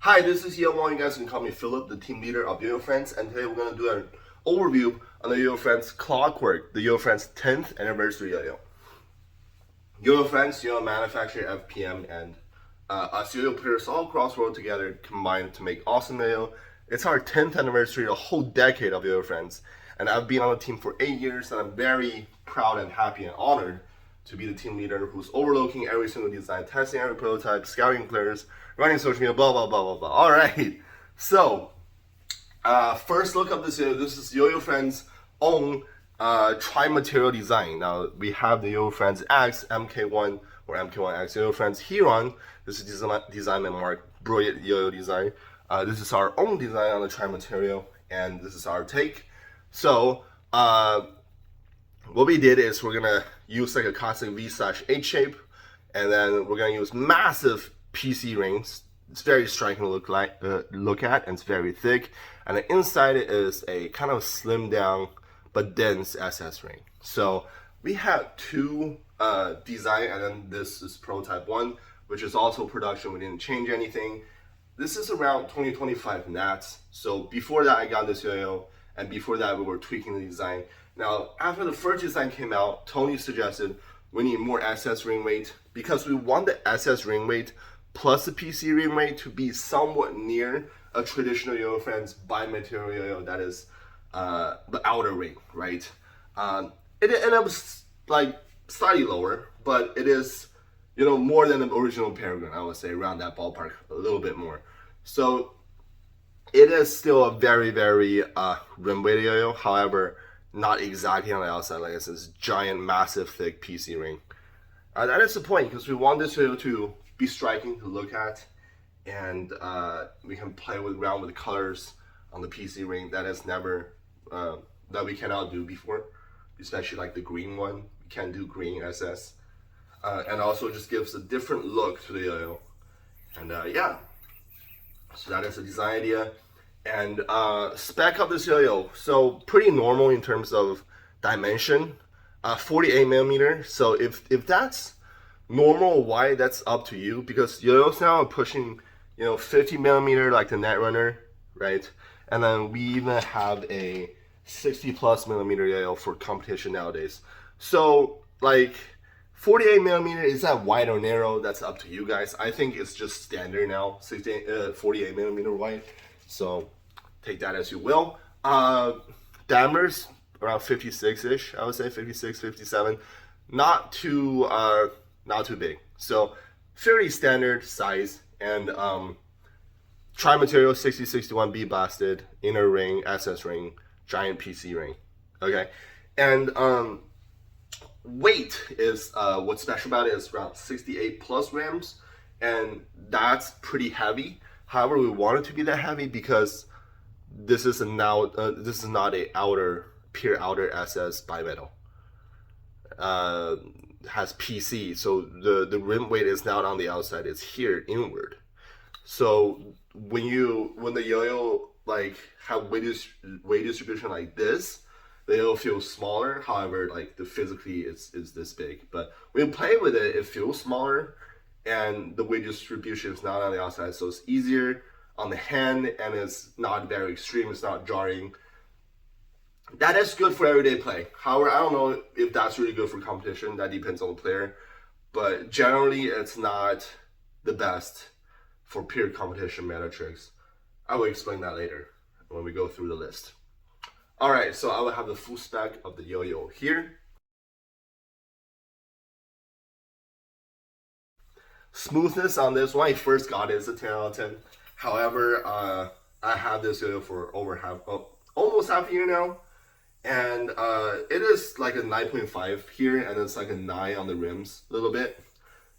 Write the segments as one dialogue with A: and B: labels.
A: Hi, this is Young. You guys can call me Philip, the team leader of Yoyofriends, and today we're going to do an overview on the Yoyofriends Clockwork, the Yoyofriends 10th anniversary yo-yo. Yoyofriends, manufacture FPM, and us yo-yo players all across the world together combined to make awesome yo-yo. It's our 10th anniversary, a whole decade of Yoyofriends, and I've been on the team for 8 years, and I'm very proud and happy and honored to be the team leader who's overlooking every single design, testing every prototype, scouting players, running social media, blah, blah, blah, blah, blah. All right. So, first look up this yo-yo. This is Yoyofriends' own tri-material design. Now, we have the Yoyofriends X, MK1, or MK1X Yoyofriends Huron. This is designed by Mark, brilliant yo-yo design. This is our own design on the tri-material, and this is our take. So, what we did is we're gonna use like a classic V/H shape, and then we're gonna use massive PC rings. It's very striking to look at, and it's very thick. And the inside is a kind of slimmed down but dense SS ring. So we have two design, and then this is prototype 1, which is also production. We didn't change anything. This is around 2025 nats. So before that, I got this yo-yo, and before that, we were tweaking the design. Now, after the first design came out, Tony suggested we need more SS ring weight because we want the SS ring weight plus the PC ring weight to be somewhat near a traditional Yoyofriends bi-material yo-yo that is the outer ring, right? It ended up like slightly lower, but it is, more than the original Peregrine, I would say, around that ballpark, a little bit more. So it is still a very, very rim weighted yo-yo. However, not exactly on the outside, like it's this giant, massive, thick PC ring. That is the point, because we want this yo-yo to be striking to look at, and we can play around with the colors on the PC ring. That is never, that we cannot do before, especially like the green one. We can't do green SS. And also just gives a different look to the yo-yo. And yeah, so that is the design idea. And spec of this yo-yo, so pretty normal in terms of dimension, 48 millimeter. So if that's normal or wide, that's up to you, because yo-yos now are pushing 50 millimeter like the Netrunner, right? And then we even have a 60 plus millimeter yo-yo for competition nowadays. So like 48 millimeter, is that wide or narrow? That's up to you guys. I think it's just standard now, 48 millimeter wide. So take that as you will. Diameters around 56-ish, I would say 56, 57. Not too big. So fairly standard size, and tri-material 6061 B blasted, inner ring, SS ring, giant PC ring. Okay, and weight is what's special about it is around 68 plus grams, and that's pretty heavy. However, we want it to be that heavy because this is not a pure outer SS bimetal. Has PC, so the rim weight is not on the outside; it's here inward. So when the yo-yo like have weight distribution like this, the yo-yo feels smaller. However, like the physically is this big. But when you play with it, it feels smaller, and the weight distribution is not on the outside, so it's easier on the hand, and it's not very extreme. It's not jarring. That is good for everyday play. However, I don't know if that's really good for competition. That depends on the player. But generally, it's not the best for pure competition meta tricks. I will explain that later when we go through the list. Alright, so I will have the full spec of the yo-yo here. Smoothness on this, when I first got it, is a 10 out of 10. However, I have this yo-yo for almost half a year now. And it is like a 9.5 here, and it's like a 9 on the rims a little bit,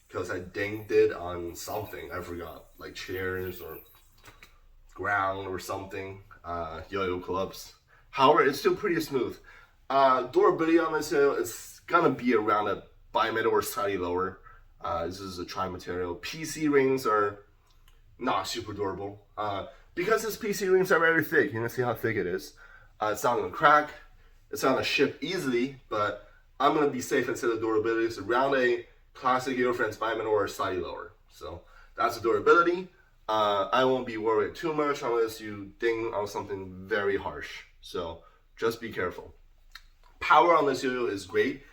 A: because I dinged it on something, I forgot, like chairs or ground or something, yo-yo clubs. However, it's still pretty smooth. Durability on this yo-yo is gonna be around a bimetal or slightly lower. This is a tri-material. PC rings are not super durable, because these PC rings are very thick. You can see how thick it is. It's not gonna crack. It's not gonna ship easily, but I'm gonna be safe and say the durability is around a classic Yoyofriends bimetal or slightly lower. So that's the durability. I won't be worried too much unless you ding on something very harsh. So just be careful. Power on this yo-yo is great.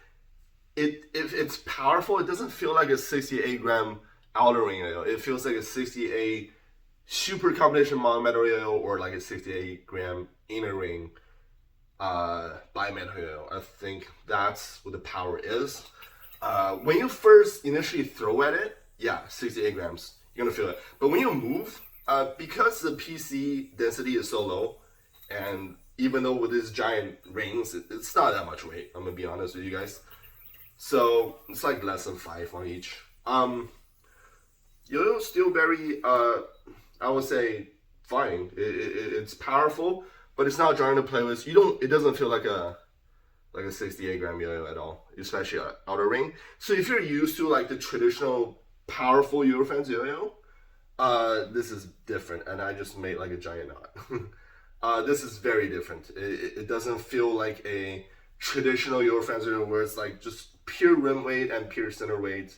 A: If it's powerful, it doesn't feel like a 68-gram outer ring yo-yo. It feels like a 68 super combination monometal yo-yo or like a 68-gram inner ring bimetal yo-yo. I think that's what the power is. When you first initially throw at it, yeah, 68 grams, you're gonna feel it. But when you move, because the PC density is so low, and even though with these giant rings, it's not that much weight, I'm gonna be honest with you guys. So it's like less than 5 on each. Yo-yo's still very, I would say, fine. It's powerful, but it's not jarring to play with. It doesn't feel like a 68-gram yo-yo at all, especially outer ring. So if you're used to like the traditional powerful Yoyofriends yo-yo, this is different, and I just made like a giant knot. This is very different. It doesn't feel like a traditional Yoyofriends yo-yo where it's like just pure rim weight and pure center weight,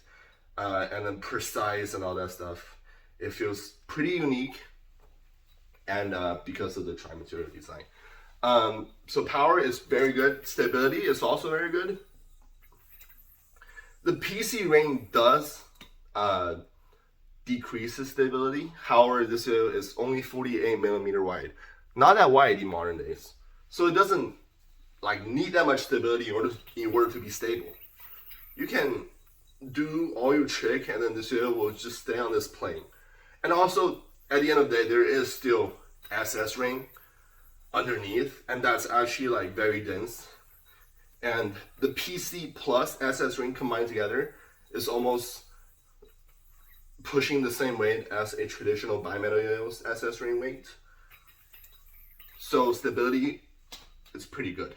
A: and then precise and all that stuff. It feels pretty unique, and because of the tri-material design. So power is very good. Stability is also very good. The PC ring does decrease the stability. However, this is only 48 millimeter wide. Not that wide in modern days. So it doesn't like need that much stability in order to be stable. You can do all your trick and then this will just stay on this plane. And also, at the end of the day, there is still SS ring underneath, and that's actually like very dense. And the PC plus SS ring combined together is almost pushing the same weight as a traditional bimetal yo-yo's SS ring weight. So stability is pretty good.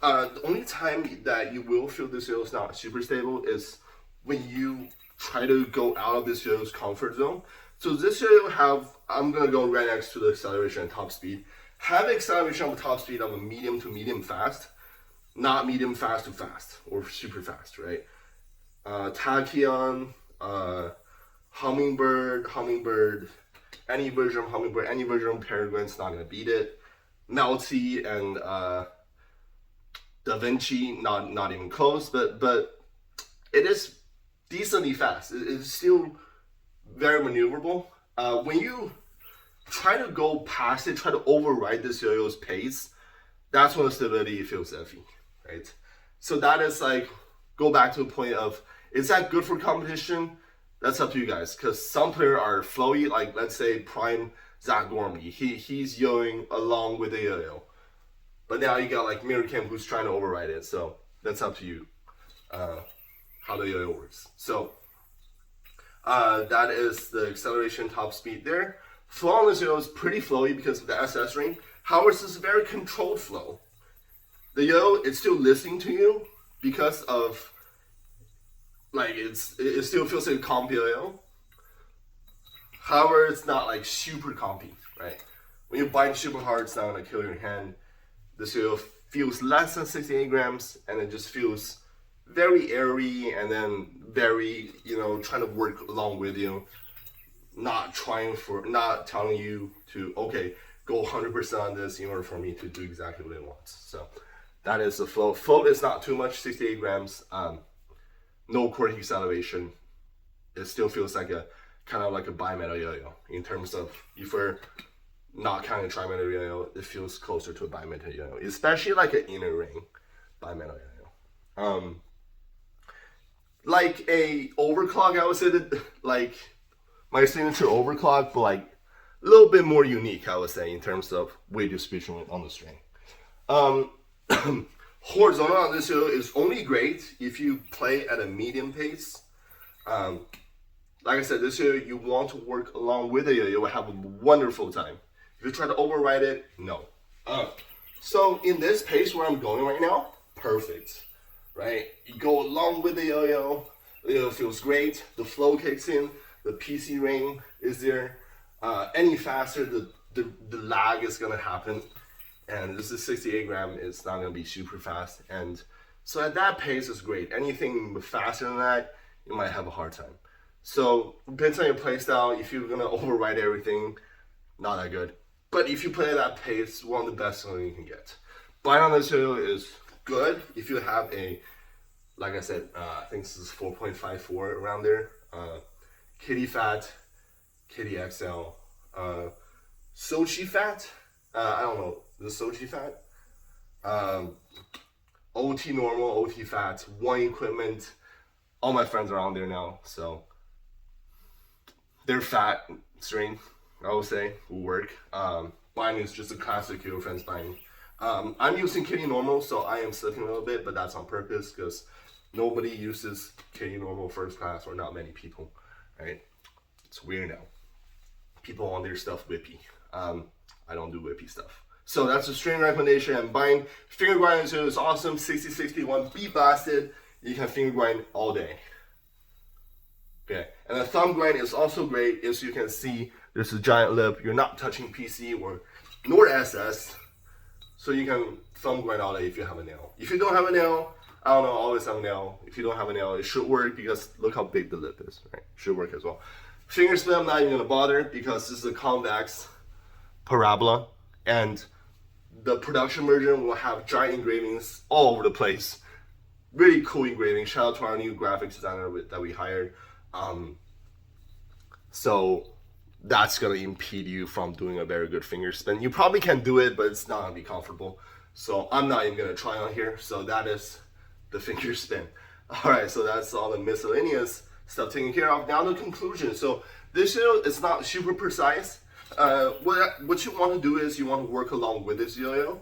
A: The only time that you will feel this yo-yo is not super stable is when you try to go out of this yo-yo's comfort zone. So this yo-yo I'm gonna go right next to the acceleration and top speed. Have acceleration of top speed of a medium to medium fast, not medium fast to fast or super fast, right? Tachyon, Hummingbird, any version of Hummingbird, any version of Peregrine's not gonna beat it. Melty and Da Vinci, not even close, but it is decently fast. It's still very maneuverable. When you try to go past it, try to override this yo-yo's pace, that's when the stability feels iffy, right? So that is like, go back to the point of, is that good for competition? That's up to you guys, because some players are flowy, like let's say Prime Zach Gormy, he's yoing along with the yo-yo. But now you got like Mirror Kim who's trying to override it, so that's up to you, how the yo-yo works. So that is the acceleration top speed there. Flow on this yo-yo is pretty flowy because of the SS ring. However, this is a very controlled flow. The yo-yo, it's still listening to you because of, like, it still feels like a compy yo-yo. However, it's not like super compy, right? When you bind super hard, it's not gonna kill your hand. This yo-yo feels less than 68 grams, and it just feels very airy and then very, trying to work along with you. Not telling you to, okay, go 100% on this in order for me to do exactly what it wants. So that is the flow. Float is not too much, 68 grams. No core acceleration. It still feels like a kind of like a bimetal yo-yo in terms of, if we're not counting trimetal yo-yo, it feels closer to a bimetal yo-yo, especially like an inner ring bimetal yo-yo. Like a overclock, I would say that like my signature overclock, but like a little bit more unique, I would say, in terms of weight distribution on the string. Horizontal on this yo-yo is only great if you play at a medium pace. Like I said, this yo-yo, you want to work along with the yo-yo, you will have a wonderful time. If you try to override it, no. So in this pace where I'm going right now, perfect, right? You go along with the yo-yo feels great, the flow kicks in, the PC ring is there. Any faster, the lag is gonna happen. And this is 68 gram, it's not gonna be super fast. And so at that pace is great. Anything faster than that, you might have a hard time. So depends on your playstyle. If you're gonna override everything, not that good. But if you play at that pace, one of the best selling you can get. Bind on this yo is good if you have a, like I said, I think this is 4.54 around there. Kitty fat, Kitty XL, Sochi fat. I don't know the Sochi fat. OT normal, OT fat, one equipment. All my friends are on there now, so their fat string, I would say, will work. Mine is just a classic Yoyofriends bind. I'm using Kitty normal, so I am slipping a little bit, but that's on purpose because nobody uses Kitty normal first class, or not many people, right? It's weird now. People want their stuff whippy. I don't do whippy stuff. So that's a string recommendation. And bind finger grind is awesome. 6061 beat blasted. You can finger grind all day. Okay, and the thumb grind is also great. As you can see, there's a giant lip. You're not touching PC or nor SS, so you can thumb grind all day if you have a nail. If you don't have a nail, I don't know, always have a nail. If you don't have a nail, it should work because look how big the lip is, right? Should work as well. Finger spin, I'm not even gonna bother because this is a convex parabola, and the production version will have giant engravings all over the place. Really cool engraving. Shout out to our new graphics designer that we hired. So that's gonna impede you from doing a very good finger spin. You probably can do it, but it's not gonna be comfortable. So I'm not even gonna try on here. So that is the finger spin. All right, so that's all the miscellaneous stuff taken care of. Now the conclusion. So this yo is not super precise. What you want to do is you want to work along with this yo-yo.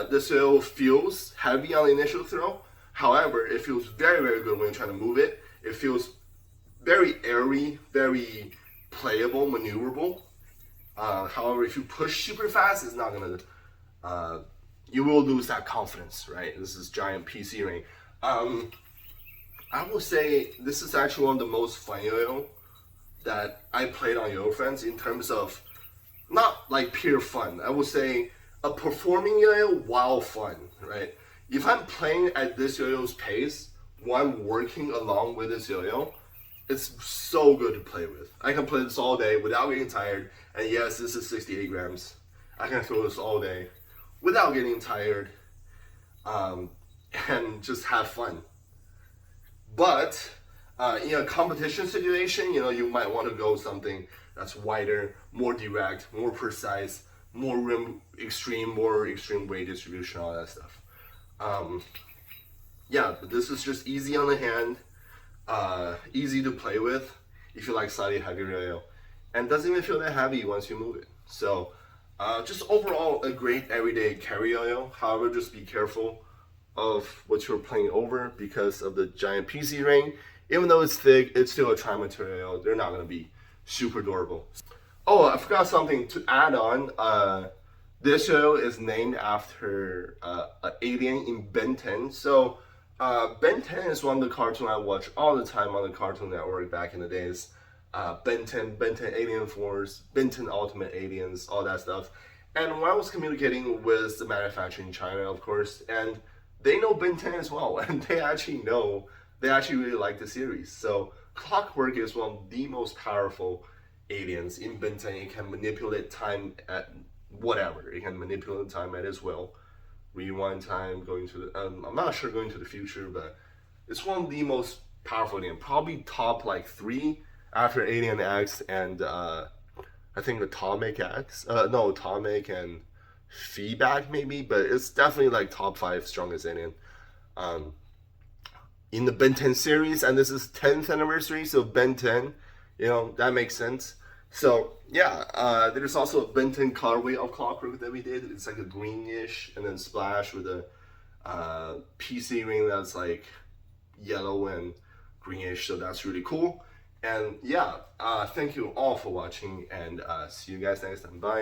A: This yo feels heavy on the initial throw. However, it feels very, very good when you're trying to move it. It feels very airy, very playable, maneuverable. However, if you push super fast, it's not gonna. You will lose that confidence, right? This is giant PC ring. I will say this is actually one of the most fun yo-yo that I played on Yoyofriends in terms of not like pure fun. I would say a performing yo-yo while fun, right? If I'm playing at this yo-yo's pace while I'm working along with this yo-yo, it's so good to play with. I can play this all day without getting tired. And yes, this is 68 grams. I can throw this all day without getting tired, and just have fun. But in a competition situation, you might want to go something that's wider, more direct, more precise, more extreme weight distribution, all that stuff. Yeah, but this is just easy on the hand, easy to play with if you like slightly heavier yo-yo, and doesn't even feel that heavy once you move it. So just overall a great everyday carry yo-yo. However, just be careful of what you're playing over because of the giant PC ring. Even though it's thick, it's still a tri-material. They're not going to be super durable. Oh, I forgot something to add on. This yo is named after an alien in Ben 10. So Ben 10 is one of the cartoons I watch all the time on the Cartoon Network back in the days. Ben 10 Alien Force, Ben 10 Ultimate Aliens, all that stuff. And when I was communicating with the manufacturer in China, of course, and they know Ben 10 as well, and they actually really like the series. So Clockwork is one of the most powerful aliens in Ben 10. It can manipulate time at whatever. It can manipulate time at its will. Rewind time, going to the, I'm not sure going to the future, but it's one of the most powerful aliens. Probably top like 3 after Alien X and I think Atomic X. No, Atomic and Feedback maybe, but it's definitely like top 5 strongest alien. In the Ben 10 series, and this is 10th anniversary, so Ben 10, that makes sense. So yeah, there's also a Ben 10 colorway of Clockwork that we did. It's like a greenish and then splash with a PC ring that's like yellow and greenish, so that's really cool. And yeah, thank you all for watching, and see you guys next time. Bye.